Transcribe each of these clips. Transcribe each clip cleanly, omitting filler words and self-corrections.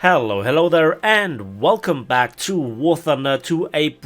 Hello there, and welcome back to War Thunder to a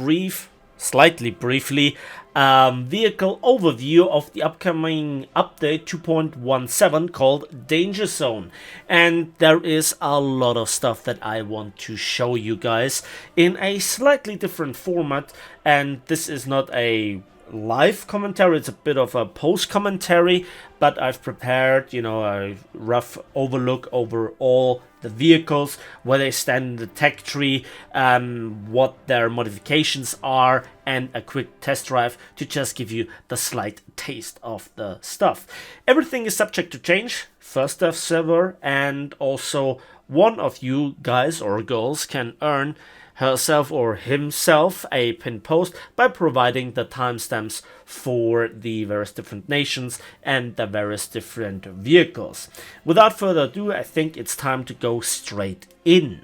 slightly briefly, vehicle overview of the upcoming update 2.17 called Danger Zone. And there is a lot of stuff that I want to show you guys in a slightly different format, and this is not a live commentary, it's a bit of a post commentary, but I've prepared, a rough overlook over all the vehicles, where they stand in the tech tree, what their modifications are, and a quick test drive to just give you the slight taste of the stuff. Everything is subject to change, first server, and also one of you guys or girls can earn herself or himself a pin post by providing the timestamps for the various different nations and the various different vehicles. Without further ado, I think it's time to go straight in.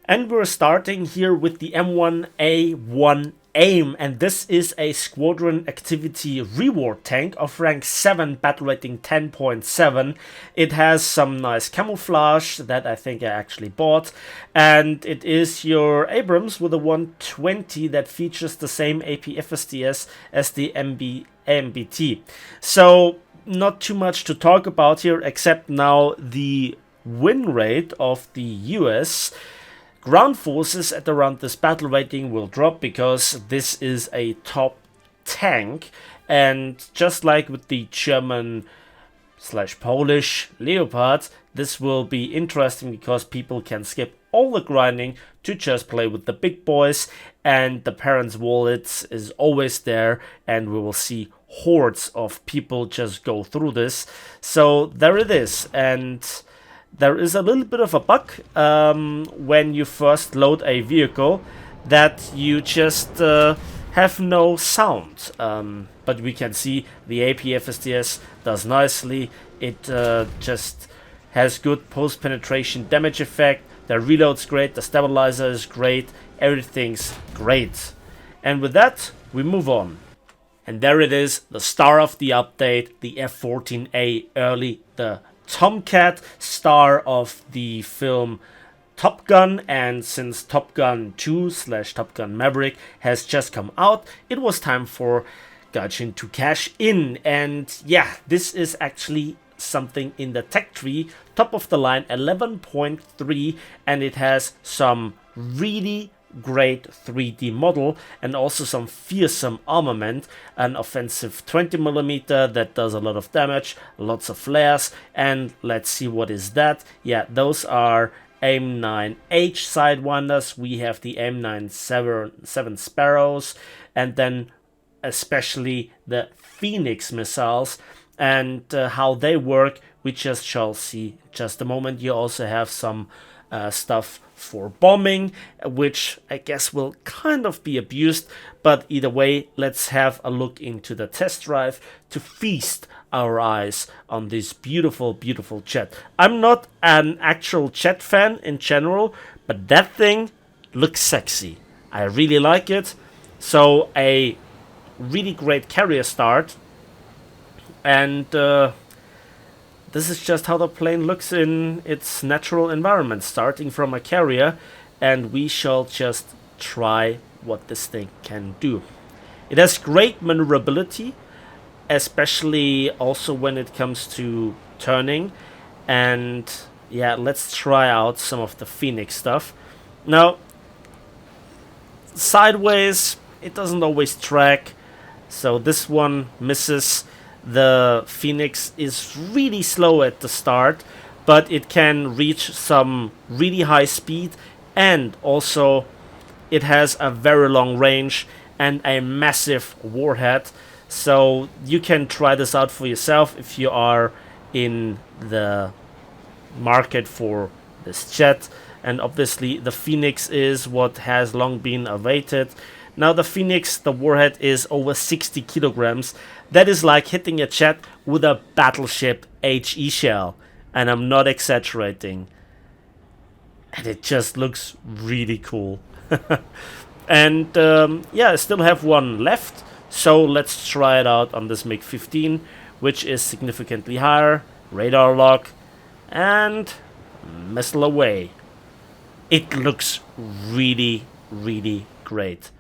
And we're starting here with the M1A1 AIM, and this is a squadron activity reward tank of rank 7, battle rating 10.7. It has some nice camouflage that I think I actually bought, and it is your Abrams with a 120 that features the same AP FSDS as the MBT. So not too much to talk about here, except now the win rate of the US ground forces at around this battle rating will drop, because this is a top tank, and just like with the German / Polish Leopards, this will be interesting because people can skip all the grinding to just play with the big boys, and the parents' wallets is always there, and we will see hordes of people just go through this. So there it is, and there is a little bit of a bug when you first load a vehicle, that you just have no sound. But we can see the AP FSDS does nicely. It just has good post-penetration damage effect. The reload's great, the stabilizer is great, everything's great. And with that, we move on. And there it is, the star of the update, the F-14A early, the Tomcat, star of the film Top Gun. And since Top Gun 2 / Top Gun Maverick has just come out, it was time for Gaijin to cash in. And yeah, this is actually something in the tech tree, top of the line 11.3, and it has some really great 3D model and also some fearsome armament, an offensive 20mm that does a lot of damage, lots of flares, and let's see what is that. Yeah, those are AIM-9H Sidewinders. We have the AIM-9 Sparrows, and then especially the Phoenix missiles, and how they work we just shall see in just a moment. You also have some stuff for bombing, which I guess will kind of be abused, but either way, let's have a look into the test drive to feast our eyes on this beautiful jet. I'm not an actual jet fan in general, but that thing looks sexy. I really like it. So a really great carrier start, and this is just how the plane looks in its natural environment, starting from a carrier, and we shall just try what this thing can do. It has great maneuverability, especially also when it comes to turning, and yeah, let's try out some of the Phoenix stuff. Now, sideways, it doesn't always track, so this one misses. The Phoenix is really slow at the start, but it can reach some really high speed, and also it has a very long range and a massive warhead. So you can try this out for yourself if you are in the market for this jet. And obviously the Phoenix is what has long been awaited. Now the Phoenix, the warhead is over 60 kilograms. That is like hitting a jet with a battleship HE shell. And I'm not exaggerating. And it just looks really cool. And yeah, I still have one left. So let's try it out on this MiG-15, which is significantly higher. Radar lock. And missile away. it looks really, really great.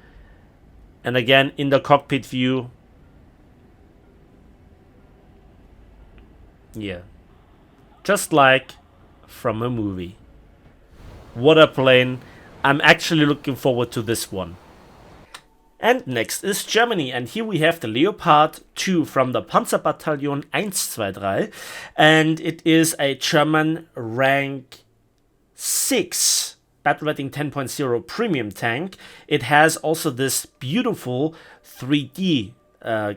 And again, in the cockpit view, yeah, just like from a movie. What a plane. I'm actually looking forward to this one. And next is Germany, and here we have the Leopard II from the Panzerbataillon 123, and it is a German rank 6 battle rating 10.0 premium tank. It has also this beautiful 3D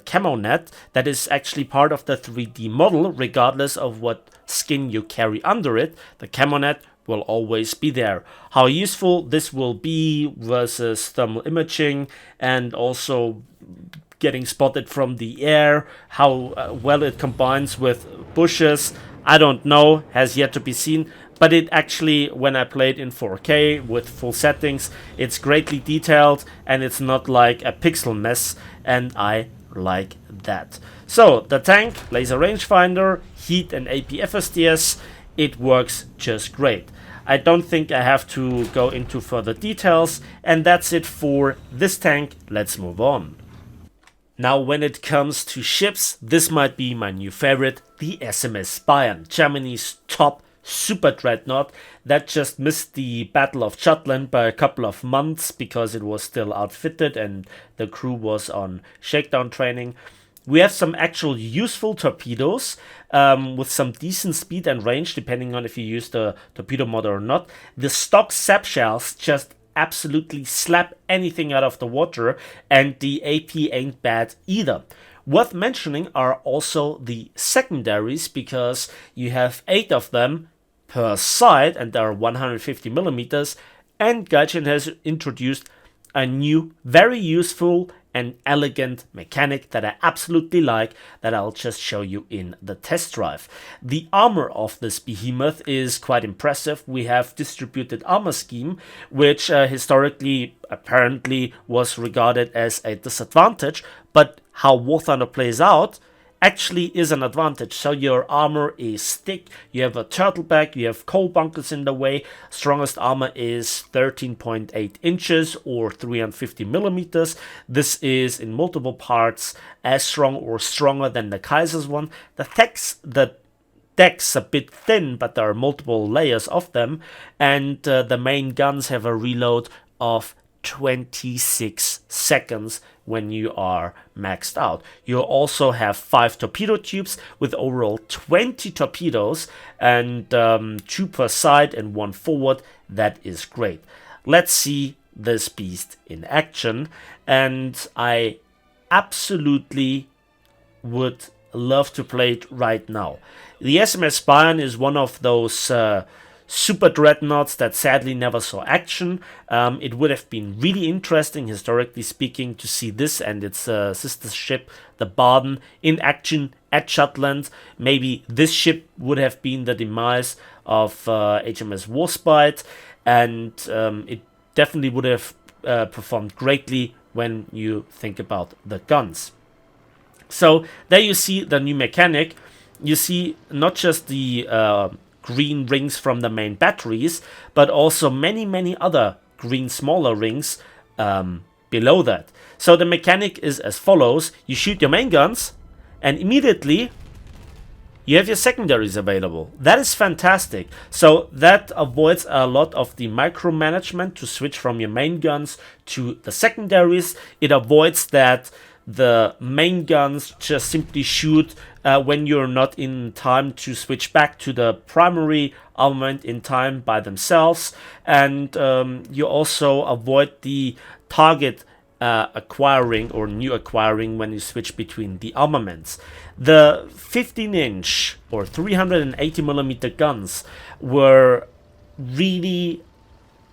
camo net that is actually part of the 3D model, regardless of what skin you carry under it. The camo net will always be there. How useful this will be versus thermal imaging and also getting spotted from the air, how well it combines with bushes, I don't know, has yet to be seen. But it actually, when I played in 4K with full settings, it's greatly detailed and it's not like a pixel mess, and I like that. So the tank, laser rangefinder, heat and AP FSDS, it works just great. I don't think I have to go into further details, and that's it for this tank. Let's move on. Now, when it comes to ships, this might be my new favorite, the SMS Bayern, Germany's top super dreadnought that just missed the Battle of Jutland by a couple of months because it was still outfitted and the crew was on shakedown training. We have some actual useful torpedoes with some decent speed and range, depending on if you use the torpedo mod or not. The stock sap shells just absolutely slap anything out of the water, and the AP ain't bad either. Worth mentioning are also the secondaries, because you have 8 of them per side, and they are 150 millimeters. And Gaijin has introduced a new, very useful and elegant mechanic that I absolutely like, that I'll just show you in the test drive. The armor of this behemoth is quite impressive. We have distributed armor scheme, which historically apparently was regarded as a disadvantage, but how War Thunder plays out actually is an advantage. So your armor is thick, you have a turtleback, you have coal bunkers in the way. Strongest armor is 13.8 inches or 350 millimeters. This is in multiple parts as strong or stronger than the Kaiser's one. The deck's a bit thin, but there are multiple layers of them, and the main guns have a reload of 26 seconds when you are maxed out. You also have 5 torpedo tubes with overall 20 torpedoes, and 2 per side and 1 forward. That is great. Let's see this beast in action, and I absolutely would love to play it right now. The SMS Bayern is one of those super dreadnoughts that sadly never saw action. It would have been really interesting, historically speaking, to see this and its sister ship, the Baden, in action at Jutland. Maybe this ship would have been the demise of HMS Warspite, and it definitely would have performed greatly when you think about the guns. So there you see the new mechanic. You see not just the green rings from the main batteries, but also many other green smaller rings below that. So the mechanic is as follows: you shoot your main guns, and immediately you have your secondaries available. That is fantastic. So that avoids a lot of the micromanagement to switch from your main guns to the secondaries. It avoids that the main guns just simply shoot when you're not in time to switch back to the primary armament in time by themselves. And you also avoid the target acquiring or new acquiring when you switch between the armaments. The 15-inch or 380mm guns were really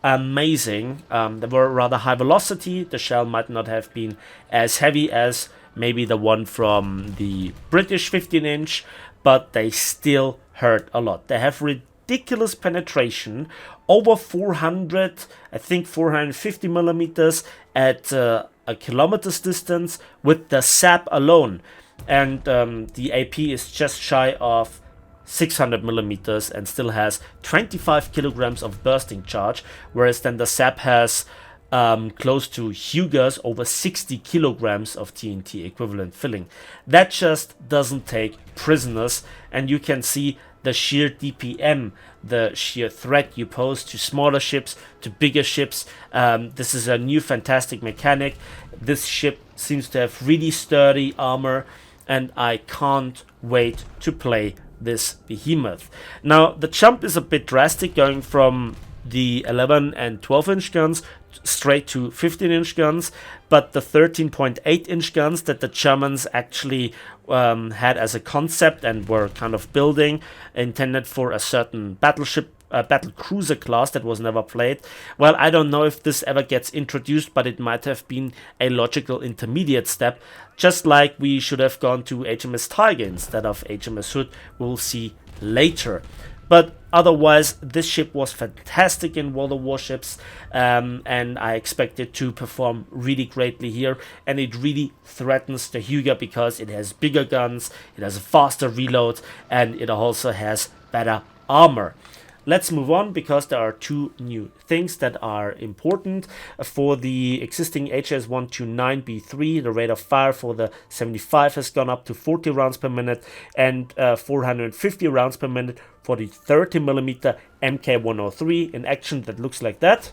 amazing. They were rather high velocity. The shell might not have been as heavy as maybe the one from the British 15-inch, but they still hurt a lot. They have ridiculous penetration, over 400, I think 450 millimeters at a kilometer's distance with the sap alone. And the AP is just shy of 600 millimeters and still has 25 kilograms of bursting charge, whereas then the Sap has close to Huger's over 60 kilograms of TNT equivalent filling. That just doesn't take prisoners, and you can see the sheer DPM, the sheer threat you pose to smaller ships, to bigger ships. This is a new fantastic mechanic. This ship seems to have really sturdy armor, and I can't wait to play this behemoth. Now, the jump is a bit drastic, going from the 11 and 12 inch guns straight to 15-inch guns, but the 13.8-inch guns that the Germans actually had as a concept and were kind of building, intended for a certain battleship, battle cruiser class that was never played. Well, I don't know if this ever gets introduced, but it might have been a logical intermediate step, just like we should have gone to HMS Tiger instead of HMS Hood. We'll see later. But otherwise, this ship was fantastic in World of Warships, and I expect it to perform really greatly here. And it really threatens the Huger because it has bigger guns, it has a faster reload, and it also has better armor. Let's move on, because there are two new things that are important. For the existing HS-129B3, the rate of fire for the 75 has gone up to 40 rounds per minute and 450 rounds per minute for the 30mm MK103 in action that looks like that.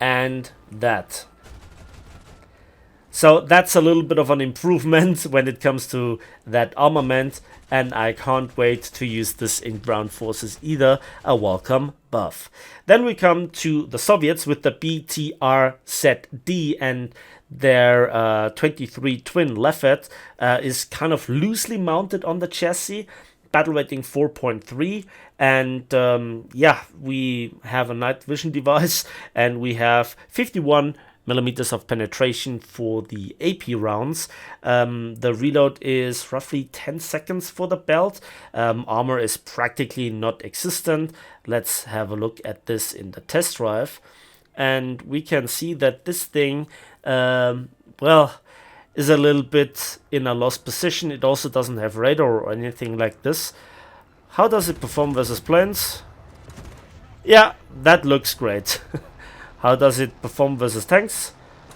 And that. So that's a little bit of an improvement when it comes to that armament, and I can't wait to use this in ground forces either. A welcome buff. Then we come to the Soviets with the BTR-ZD, and their 23 twin Leopard is kind of loosely mounted on the chassis. Battle rating 4.3, and yeah, we have a night vision device, and we have 51 millimeters of penetration for the AP rounds. The reload is roughly 10 seconds for the belt. Armor is practically not existent. Let's have a look at this in the test drive, and we can see that this thing, well, is a little bit in a lost position. It also doesn't have radar or anything like this. How does it perform versus planes? Yeah, that looks great. How does it perform versus tanks?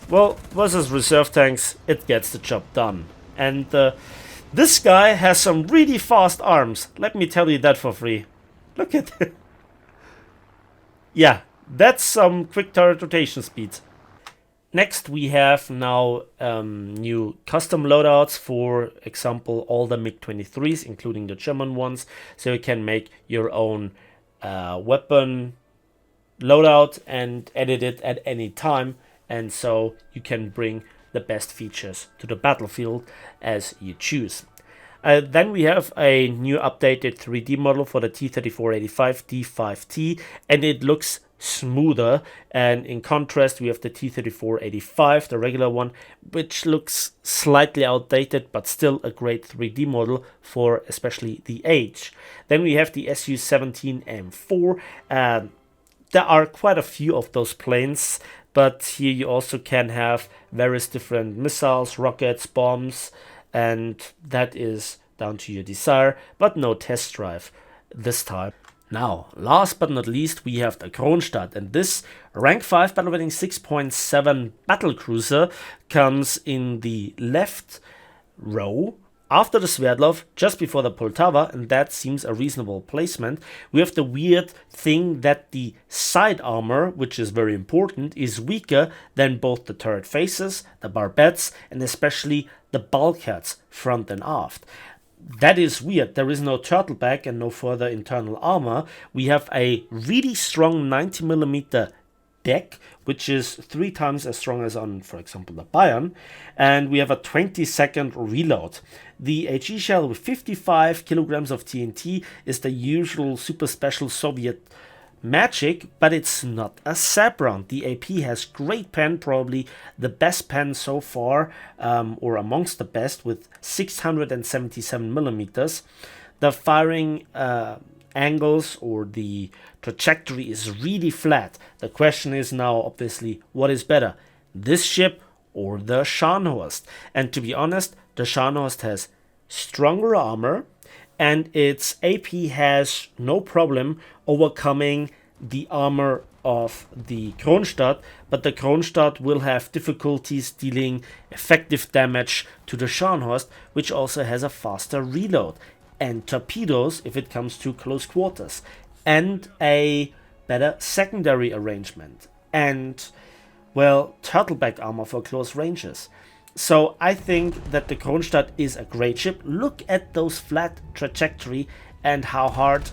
Well, versus reserve tanks, it gets the job done. And this guy has some really fast arms. Let me tell you that for free. Look at it. Yeah, that's some quick turret rotation speed. Next, we have now new custom loadouts, for example, all the MiG-23s, including the German ones, so you can make your own weapon loadout and edit it at any time, and so you can bring the best features to the battlefield as you choose. Then we have a new updated 3D model for the T-3485 D5T, and it looks smoother, and in contrast we have the T-3485, the regular one, which looks slightly outdated but still a great 3D model for especially the age. Then we have the Su-17M4. There are quite a few of those planes, but here you also can have various different missiles, rockets, bombs, and that is down to your desire, but no test drive this time. Now, last but not least, we have the Kronstadt, and this rank 5 battle rating 6.7 battle cruiser comes in the left row after the Sverdlov, just before the Poltava, and that seems a reasonable placement. We have the weird thing that the side armor, which is very important, is weaker than both the turret faces, the barbettes, and especially the bulkheads, front and aft. That is weird. There is no turtleback and no further internal armor. We have a really strong 90mm deck, which is 3 times as strong as on, for example, the Bayern, and we have a 20-second reload. The HE shell with 55 kilograms of TNT is the usual super special Soviet magic, but it's not a SAP round. The AP has great pen, probably the best pen so far, or amongst the best, with 677 millimeters. The firing angles or the trajectory is really flat. The question is now, obviously, what is better, this ship or the Scharnhorst? And to be honest, the Scharnhorst has stronger armor, and its AP has no problem overcoming the armor of the Kronstadt, but the Kronstadt will have difficulties dealing effective damage to the Scharnhorst, which also has a faster reload, and torpedoes if it comes to close quarters, and a better secondary arrangement, and, well, turtleback armor for close ranges. So I think that the Kronstadt is a great ship. Look at those flat trajectory and how hard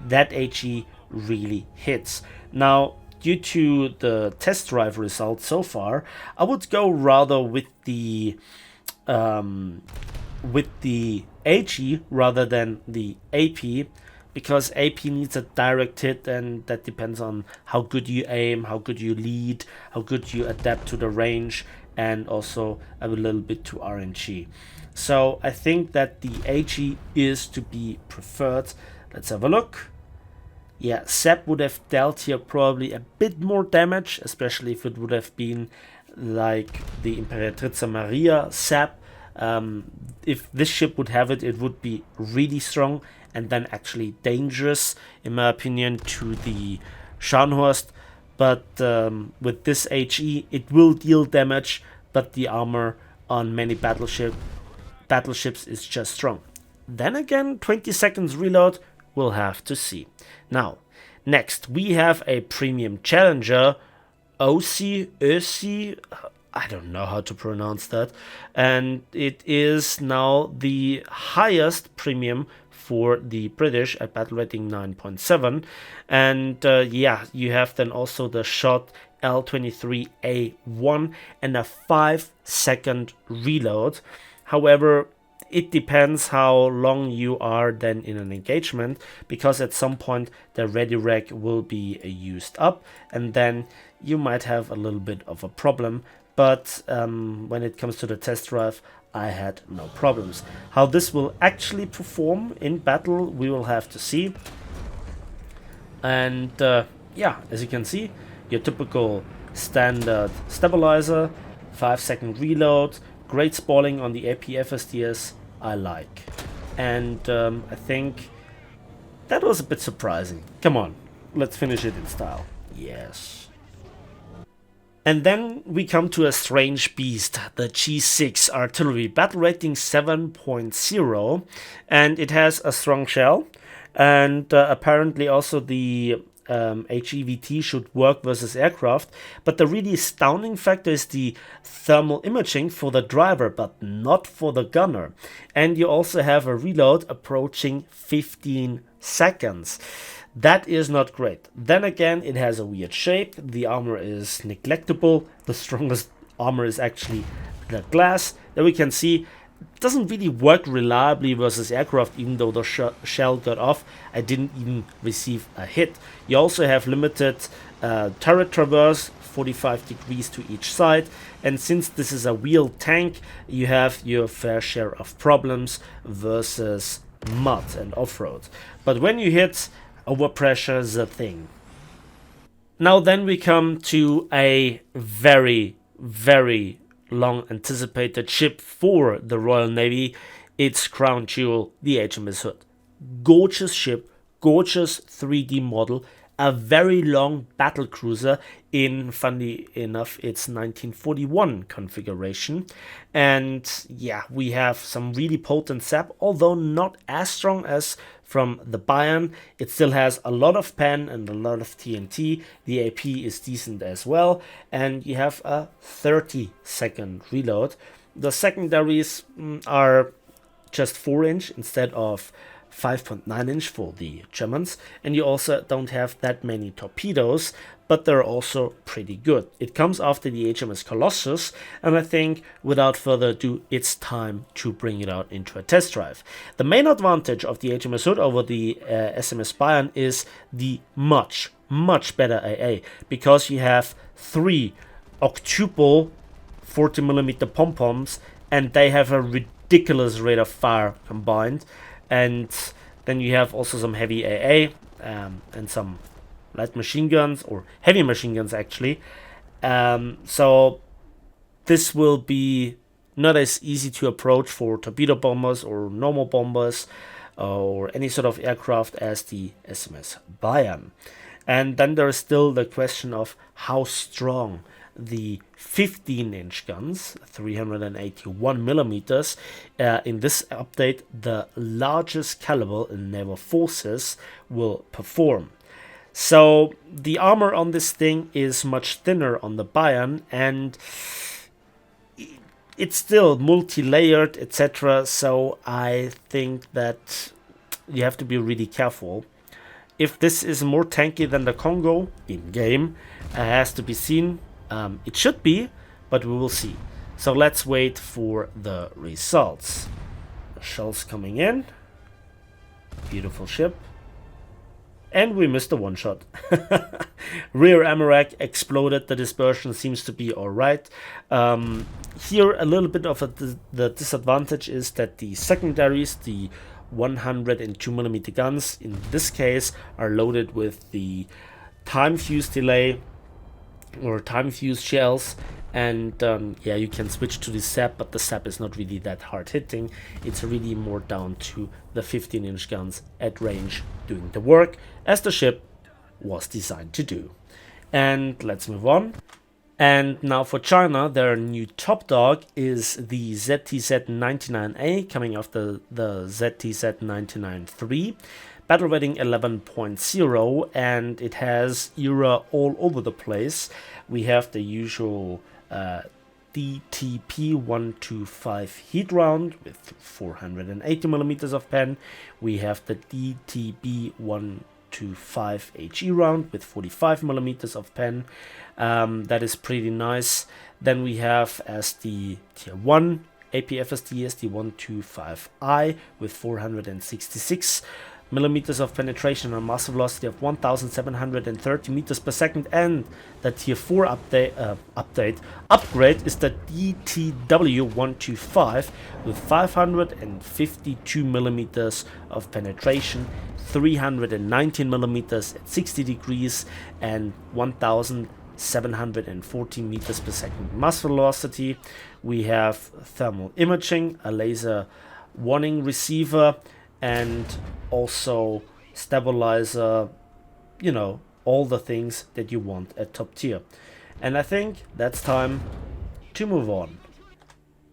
that HE really hits. Now, due to the test drive results so far, I would go rather with the HE rather than the AP, because AP needs a direct hit, and that depends on how good you aim, how good you lead, how good you adapt to the range, and also a little bit to RNG. So I think that the HE is to be preferred. Let's have a look. Yeah, Sepp would have dealt here probably a bit more damage, especially if it would have been like the Imperatrice Maria Sepp. If this ship would have it, it would be really strong and then actually dangerous, in my opinion, to the Scharnhorst. But with this HE, it will deal damage, but the armor on many battleships is just strong. Then again, 20 seconds reload, we'll have to see. Now, next we have a premium challenger, OC, I don't know how to pronounce that, and it is now the highest premium for the British at battle rating 9.7, and yeah, you have then also the shot L23A1 and a 5-second reload. However, it depends how long you are then in an engagement, because at some point the ready rack will be used up and then you might have a little bit of a problem. But when it comes to the test drive, I had no problems. How this will actually perform in battle, we will have to see. And yeah, as you can see, your typical standard stabilizer, 5-second reload, great spalling on the AP FSDS, I like. And I think that was a bit surprising. Come on, let's finish it in style. Yes. And then we come to a strange beast, the G6 artillery, battle rating 7.0, and it has a strong shell, and apparently also the HEVT should work versus aircraft, but the really astounding factor is the thermal imaging for the driver, but not for the gunner. And you also have a reload approaching 15 seconds. That is not great. Then again, it has a weird shape. The armor is neglectable. The strongest armor is actually the glass. There we can see it doesn't really work reliably versus aircraft, even though the shell got off. I didn't even receive a hit. You also have limited turret traverse, 45 degrees to each side. And since this is a wheeled tank, you have your fair share of problems versus mud and off-road. But when you hit, overpressure is a thing. Now then we come to a very, very long anticipated ship for the Royal Navy. Its crown jewel, the HMS Hood. Gorgeous ship, gorgeous 3D model, a very long battle cruiser in, funny enough, its 1941 configuration. And yeah, we have some really potent sap, although not as strong as from the Bayern. It still has a lot of pen and a lot of TNT. The AP is decent as well, and you have a 30-second reload. The secondaries are just 4-inch instead of 5.9-inch for the Germans, and you also don't have that many torpedoes, but they're also pretty good. It comes after the HMS Colossus, and I think without further ado, it's time to bring it out into a test drive. The main advantage of the HMS Hood over the SMS Bayern is the much better AA, because you have 3 octuple 40mm pom-poms, and they have a ridiculous rate of fire combined. And then you have also some heavy AA and some light machine guns, or heavy machine guns actually. So this will be not as easy to approach for torpedo bombers or normal bombers. or any sort of aircraft as the SMS Bayern. And then there is still the question of how strong the 15-inch guns, 381 millimeters, in this update, the largest caliber in naval forces, will perform. So the armor on this thing is much thinner on the Bayern, and it's still multi-layered, etc. So I think that you have to be really careful. If this is more tanky than the Congo in game, has to be seen. It should be, but we will see. So let's wait for the results. The shells coming in. Beautiful ship. And we missed a one-shot. Rear ammo rack exploded. The dispersion seems to be alright. Here a little bit of the disadvantage is that the secondaries, the 102mm guns in this case, are loaded with the time fuse delay or time fuse shells, and yeah, you can switch to the SAP, but the SAP is not really that hard hitting. It's really more down to the 15-inch guns at range doing the work as the ship was designed to do. And let's move on. And now for China, their new top dog is the ZTZ-99A, coming off the ZTZ-99-3. Battle rating 11.0, and it has era all over the place. We have the usual DTP-125 heat round with 480mm of pen. We have the DTB-125 HE round with 45mm of pen. That is pretty nice. Then we have as the tier 1 APFSD is the 125i with 466 millimeters of penetration and mass velocity of 1730 meters per second, and the tier 4 upgrade is the E.T.Blue with 552 millimeters of penetration, 319 millimeters at 60 degrees and 1740 meters per second mass velocity. We have thermal imaging, a laser warning receiver, and also stabilizer, you know, all the things that you want at top tier. And I think that's time to move on.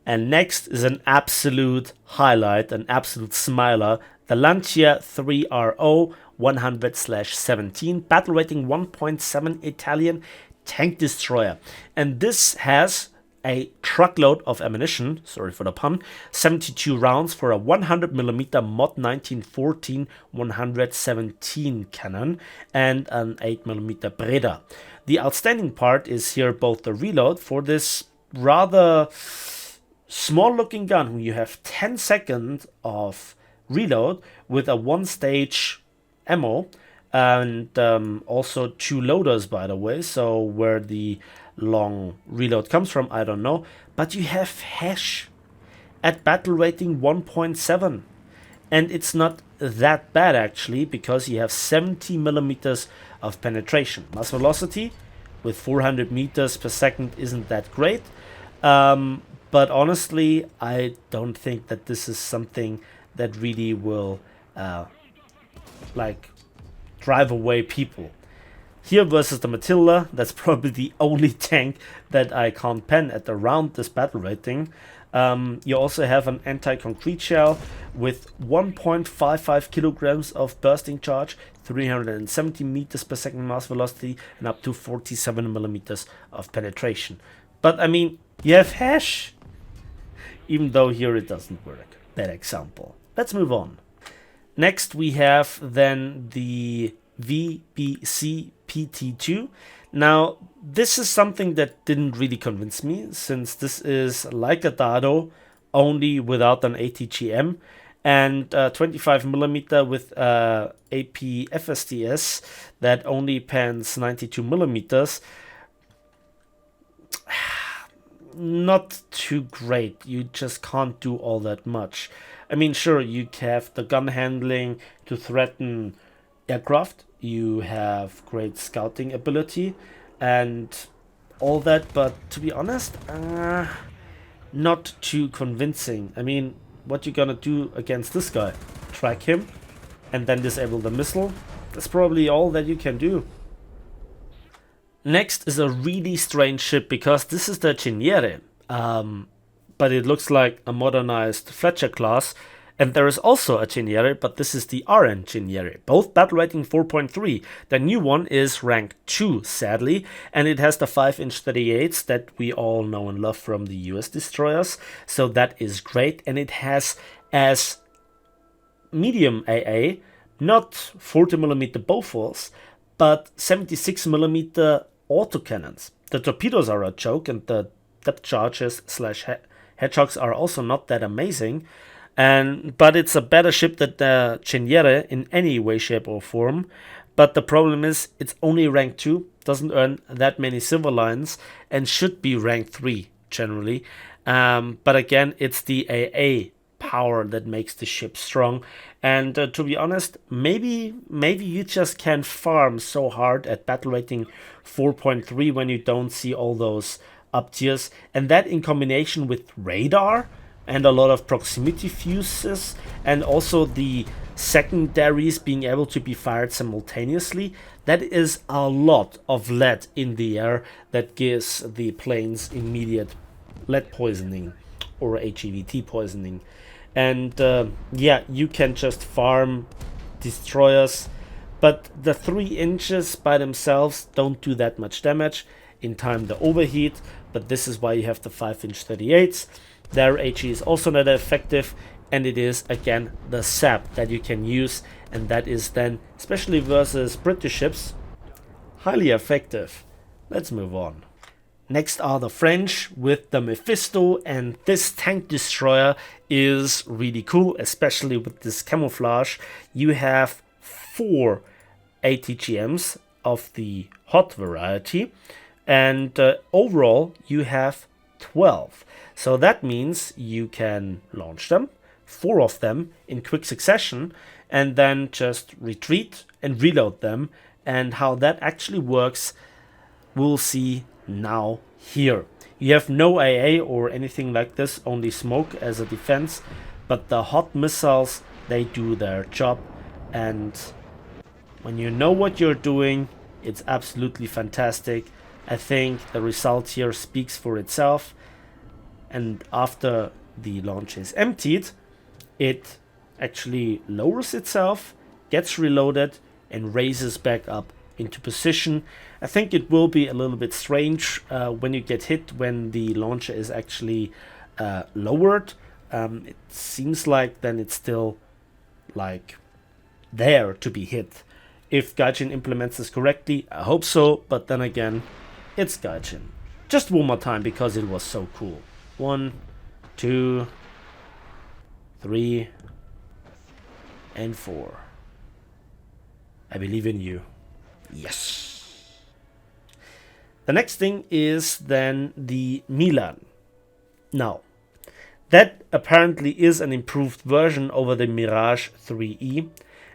And next is an absolute highlight, an absolute smiler, the Delancia 3RO 100/17, battle rating 1.7 Italian tank destroyer. And this has a truckload of ammunition, sorry for the pun, 72 rounds for a 100mm Mod 1914 117 cannon and an 8mm Breda. The outstanding part is here both the reload for this rather small looking gun. You have 10 seconds of reload with a one-stage ammo, and also 2 loaders, by the way, so where the long reload comes from, I don't know. But you have hash at battle rating 1.7, and it's not that bad actually, because you have 70 millimeters of penetration. Mass velocity with 400 meters per second isn't that great, but honestly I don't think that this is something that really will like drive away people. Here versus the Matilda, that's probably the only tank that I can't pen at around this battle rating. You also have an anti-concrete shell with 1.55 kilograms of bursting charge, 370 meters per second mass velocity, and up to 47 millimeters of penetration. But I mean, you have hash, even though here it doesn't work. Bad example. Let's move on. Next we have then the VBC PT2. Now this is something that didn't really convince me, since this is like a Dado only without an ATGM, and 25mm with AP FSDS that only pans 92mm. Not too great. You just can't do all that much. I mean, sure, you have the gun handling to threaten aircraft, you have great scouting ability and all that, but to be honest, not too convincing. I mean, what you gonna do against this guy? track him, and then disable the missile. That's probably all that you can do. Next is a really strange ship, because this is the Geniere, but it looks like a modernized Fletcher class. And there is also a Geniere, but this is the RN Geniere, both battle rating 4.3. The new one is rank 2, sadly, and it has the 5-inch 38s that we all know and love from the US destroyers, so that is great. And it has as medium AA, not 40mm Bofors, but 76mm autocannons. The torpedoes are a joke, and the depth charges / hedgehogs are also not that amazing. But it's a better ship than the Geniere in any way, shape or form. But the problem is it's only rank 2, doesn't earn that many silver lines, and should be rank 3 generally. But again, it's the AA power that makes the ship strong. And to be honest, maybe you just can't farm so hard at battle rating 4.3 when you don't see all those up tiers. And that in combination with radar and a lot of proximity fuses, and also the secondaries being able to be fired simultaneously, that is a lot of lead in the air that gives the planes immediate lead poisoning or HEVT poisoning. And yeah, you can just farm destroyers, but the 3 inches by themselves don't do that much damage. In time they overheat, but this is why you have the 5-inch 38s. Their HE is also not effective, and it is again the sap that you can use, and that is then, especially versus British ships, highly effective. Let's move on. Next are the French with the Mephisto, and this tank destroyer is really cool, especially with this camouflage. You have 4 ATGMs of the hot variety, and overall you have 12. So that means you can launch them, 4 of them in quick succession, and then just retreat and reload them. And how that actually works, we'll see now here. You have no AA or anything like this, only smoke as a defense, but the hot missiles, they do their job. And when you know what you're doing, it's absolutely fantastic. I think the result here speaks for itself. And after the launch is emptied, it actually lowers itself, gets reloaded, and raises back up into position. I think it will be a little bit strange when you get hit when the launcher is actually lowered. It seems like then it's still like there to be hit. If Gaijin implements this correctly, I hope so, but then again, it's Gaijin. Just one more time because it was so cool. 1, 2, 3, and 4. I believe in you. Yes. The next thing is then the Milan. Now, that apparently is an improved version over the Mirage 3E,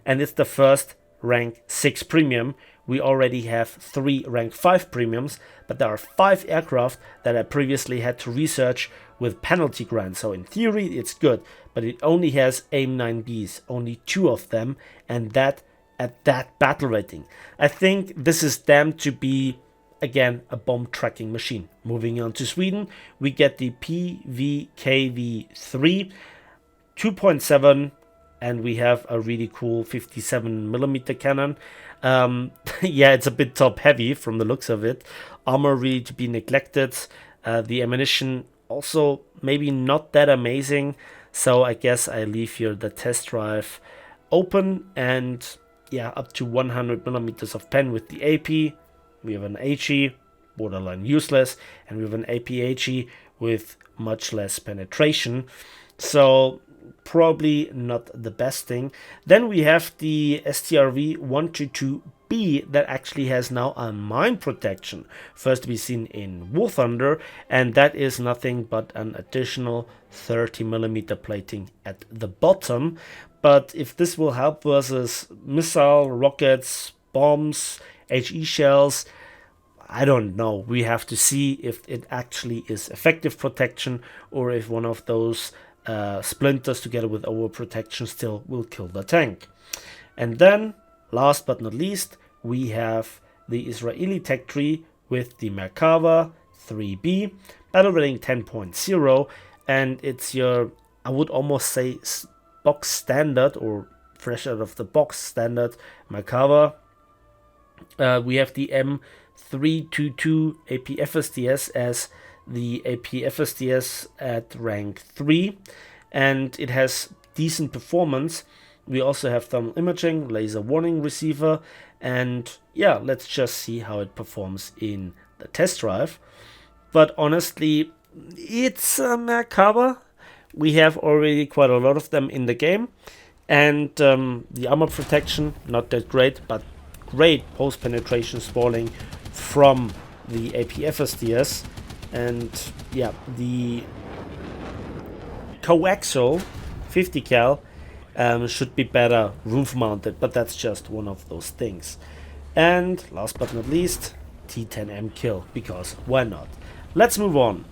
and it's the first rank 6 premium. We already have 3 rank 5 premiums, but there are 5 aircraft that I previously had to research with penalty grants. So in theory it's good, but it only has AIM-9Bs, only 2 of them, and that at that battle rating. I think this is damned to be, again, a bomb tracking machine. Moving on to Sweden, we get the PVKV3 2.7, and we have a really cool 57mm cannon. Yeah, it's a bit top heavy from the looks of it. Armor really to be neglected. The ammunition also maybe not that amazing. So I guess I leave here the test drive open, and yeah, up to 100mm of pen with the AP. We have an HE, borderline useless, and we have an APHE with much less penetration. So probably not the best thing. Then we have the STRV 122B that actually has now a mine protection, first to be seen in War Thunder, and that is nothing but an additional 30mm plating at the bottom. But if this will help versus missile, rockets, bombs, HE shells, I don't know. We have to see if it actually is effective protection, or if one of those splinters together with overprotection still will kill the tank. And then, last but not least, we have the Israeli tech tree with the Merkava 3B, battle rating 10.0, and it's your, I would almost say, box standard or fresh out of the box standard Merkava. We have the M322 AP FSDS as the AP FSDS at rank 3, and it has decent performance. We also have thermal imaging, laser warning receiver, and yeah, let's just see how it performs in the test drive. But honestly, it's a Merkava. We have already quite a lot of them in the game, and the armor protection, not that great, but great post-penetration spalling from the AP FSDS. And yeah, the coaxial 50 cal should be better roof mounted, but that's just one of those things. And last but not least, T10M kill, because why not? Let's move on.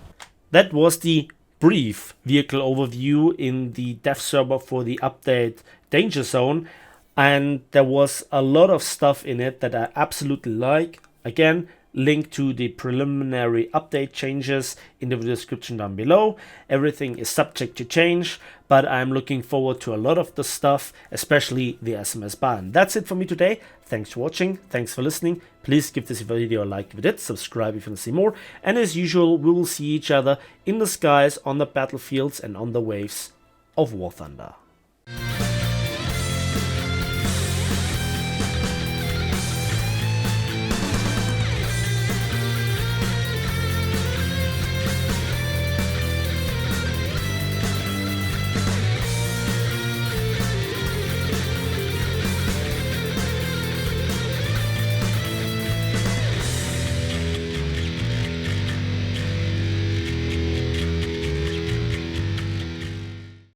That was the brief vehicle overview in the dev server for the update Danger Zone, and there was a lot of stuff in it that I absolutely like. Again, link to the preliminary update changes in the description down below. Everything is subject to change, but I'm looking forward to a lot of the stuff, especially the SMS bar. And that's it for me today. Thanks for watching, thanks for listening. Please give this video a like if you did, subscribe if you want to see more, and as usual, we will see each other in the skies, on the battlefields, and on the waves of War Thunder.